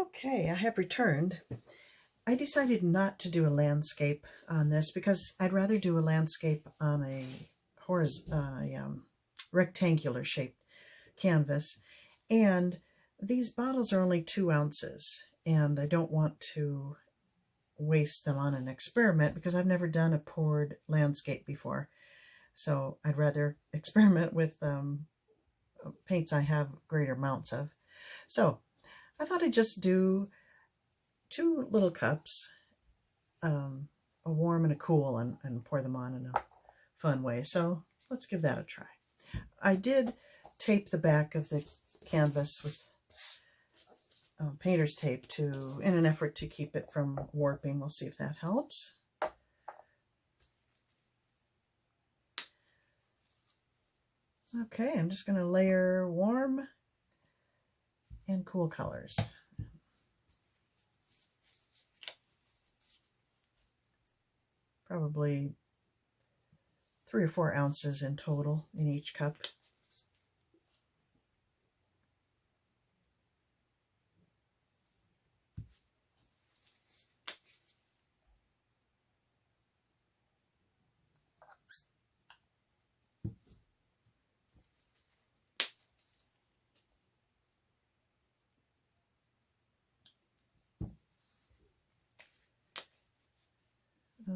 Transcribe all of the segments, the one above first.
Okay, I have returned. I decided not to do a landscape on this because I'd rather do a landscape on a rectangular shaped canvas. And these bottles are only 2 ounces, and I don't want to waste them on an experiment because I've never done a poured landscape before. So I'd rather experiment with paints I have greater amounts of. So I thought I'd just do 2 little cups, a warm and a cool, and pour them on in a fun way. So let's give that a try. I did tape the back of the canvas with painter's tape in an effort to keep it from warping. We'll see if that helps. Okay, I'm just going to layer warm and cool colors. Probably 3 or 4 ounces in total in each cup. I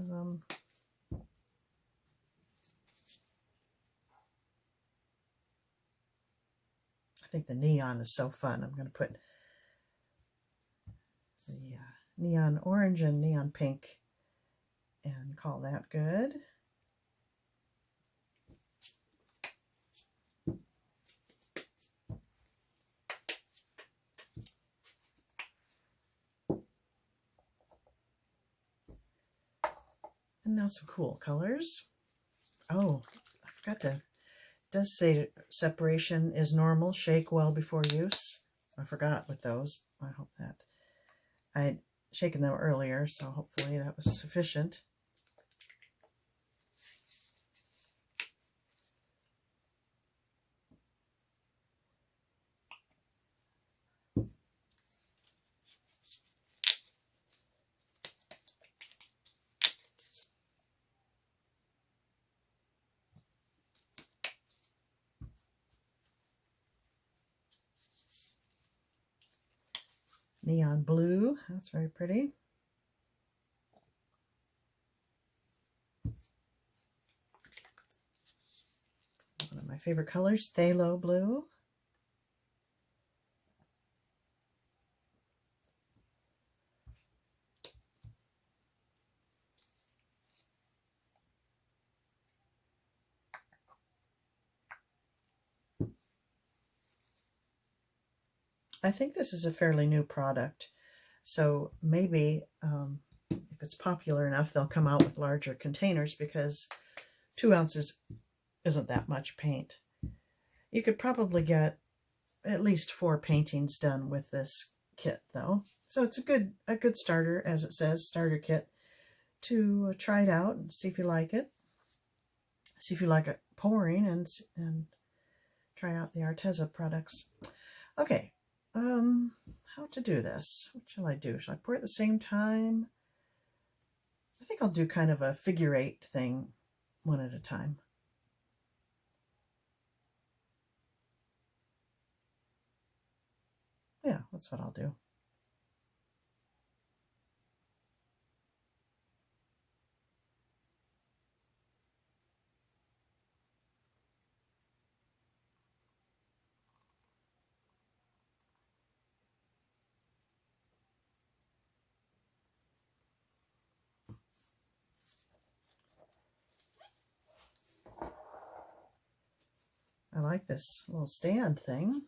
think the neon is so fun. I'm going to put the neon orange and neon pink and call that good. And now some cool colors. Oh, I forgot to, it does say separation is normal. Shake well before use. I forgot with those. I hope that. I had shaken them earlier, so hopefully that was sufficient. Neon blue, that's very pretty. One of my favorite colors, phthalo blue. I think this is a fairly new product, so maybe if it's popular enough, they'll come out with larger containers because 2 ounces isn't that much paint. You could probably get at least 4 paintings done with this kit, though. So it's a good starter, as it says, starter kit, to try it out and see if you like it. See if you like it pouring, and try out the Arteza products. Okay. How to do this? What shall I do? Shall I pour at the same time? I think I'll do kind of a figure 8 thing, one at a time. Yeah, that's what I'll do. I like this little stand thing.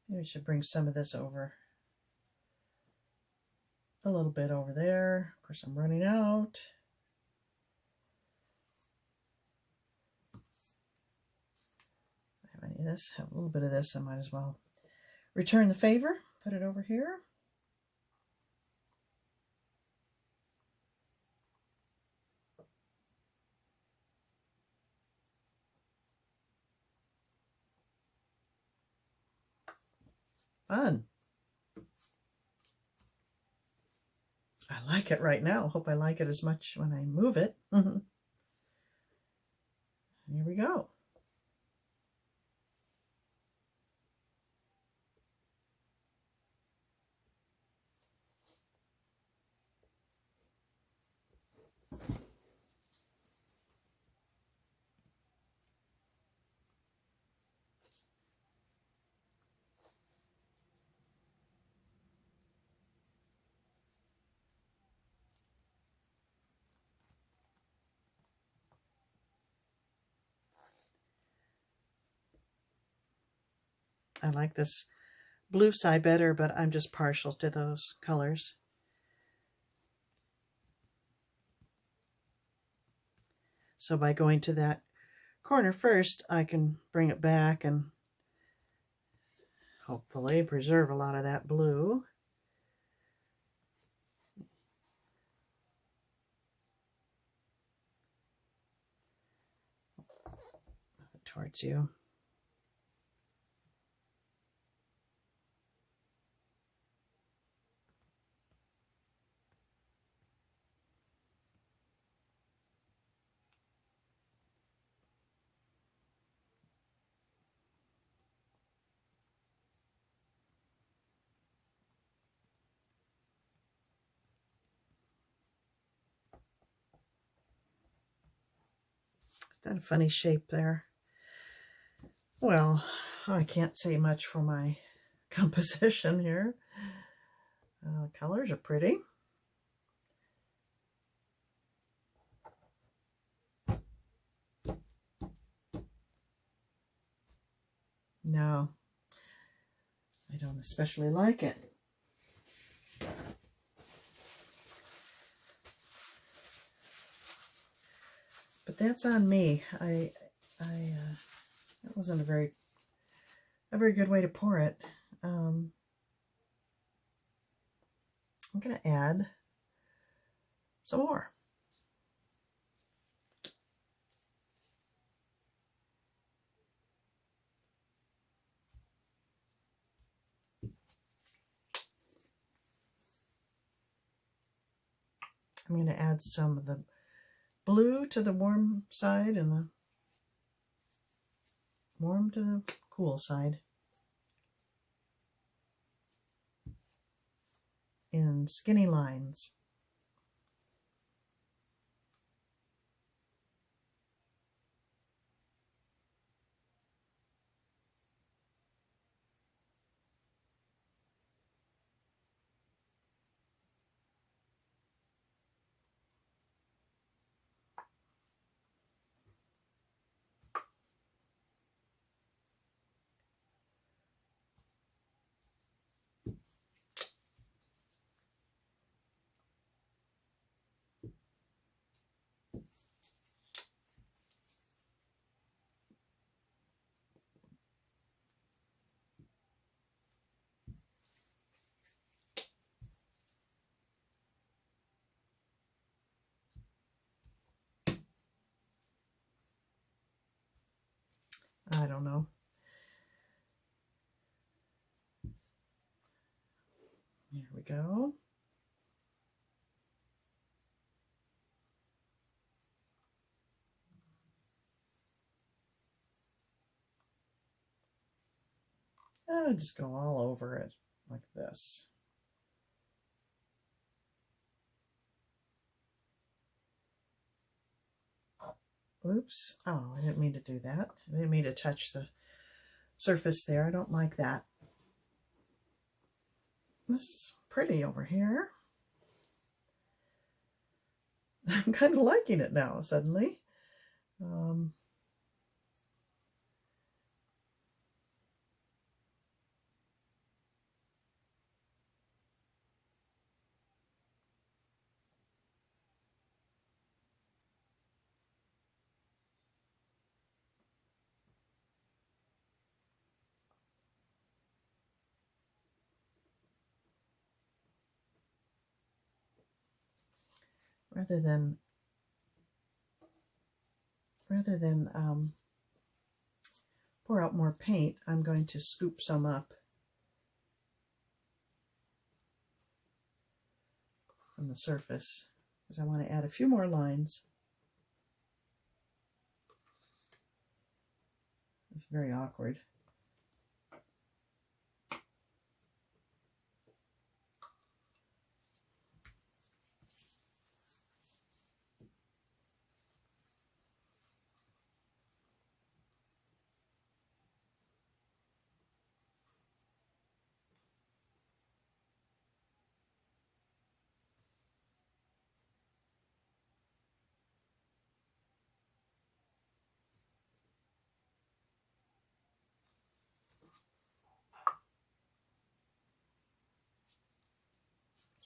Maybe we should bring some of this over. A little bit over there. Of course, I'm running out. This, have a little bit of this, I might as well return the favor. Put it over here. Fun. I like it right now. Hope I like it as much when I move it. Here we go. I like this blue side better, but I'm just partial to those colors. So by going to that corner first, I can bring it back and hopefully preserve a lot of that blue. Towards you. Is that a funny shape there? Well, I can't say much for my composition here. Colors are pretty. No, I don't especially like it. But that's on me. That wasn't a very good way to pour it. I'm going to add some more. I'm going to add some of the blue to the warm side and the warm to the cool side in skinny lines. I don't know. Here we go. I'll just go all over it like this. Oops. Oh, I didn't mean to do that. I didn't mean to touch the surface there. I don't like that. This is pretty over here. I'm kind of liking it now, suddenly. rather than pour out more paint, I'm going to scoop some up from the surface because I want to add a few more lines. It's very awkward.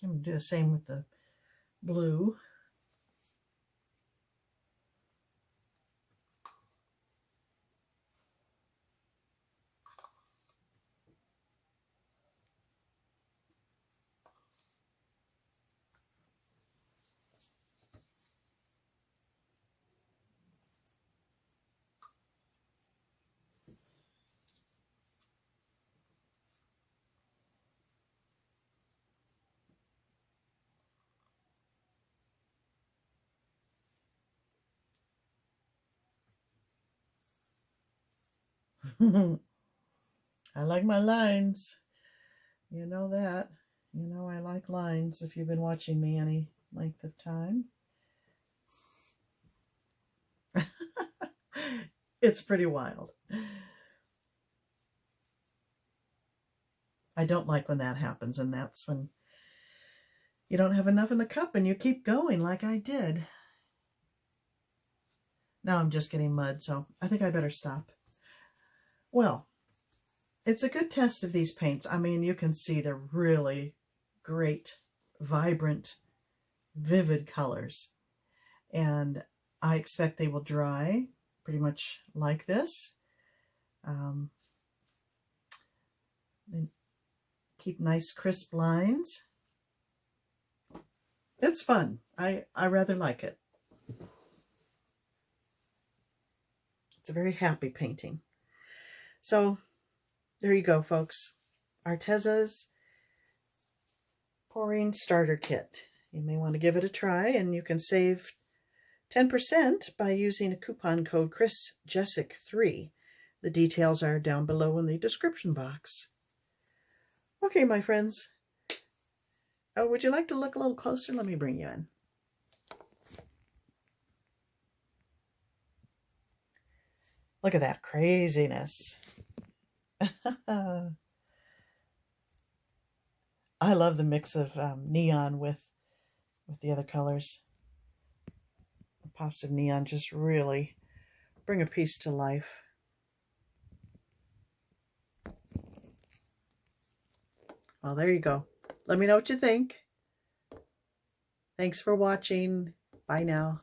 I'm going to do the same with the blue. I like my lines. You know that. You know I like lines if you've been watching me any length of time. It's pretty wild. I don't like when that happens, and that's when you don't have enough in the cup and you keep going like I did. Now I'm just getting mud, so I think I better stop. Well, it's a good test of these paints. I mean, you can see they're really great, vibrant, vivid colors. And I expect they will dry pretty much like this. And keep nice crisp lines. It's fun. I rather like it. It's a very happy painting. So there you go, folks. Arteza's pouring starter kit. You may want to give it a try, and you can save 10% by using a coupon code Jeszeck3. The details are down below in the description box. Okay, my friends. Oh, would you like to look a little closer? Let me bring you in. Look at that craziness. I love the mix of neon with the other colors. The pops of neon just really bring a piece to life. Well, there you go. Let me know what you think. Thanks for watching. Bye now.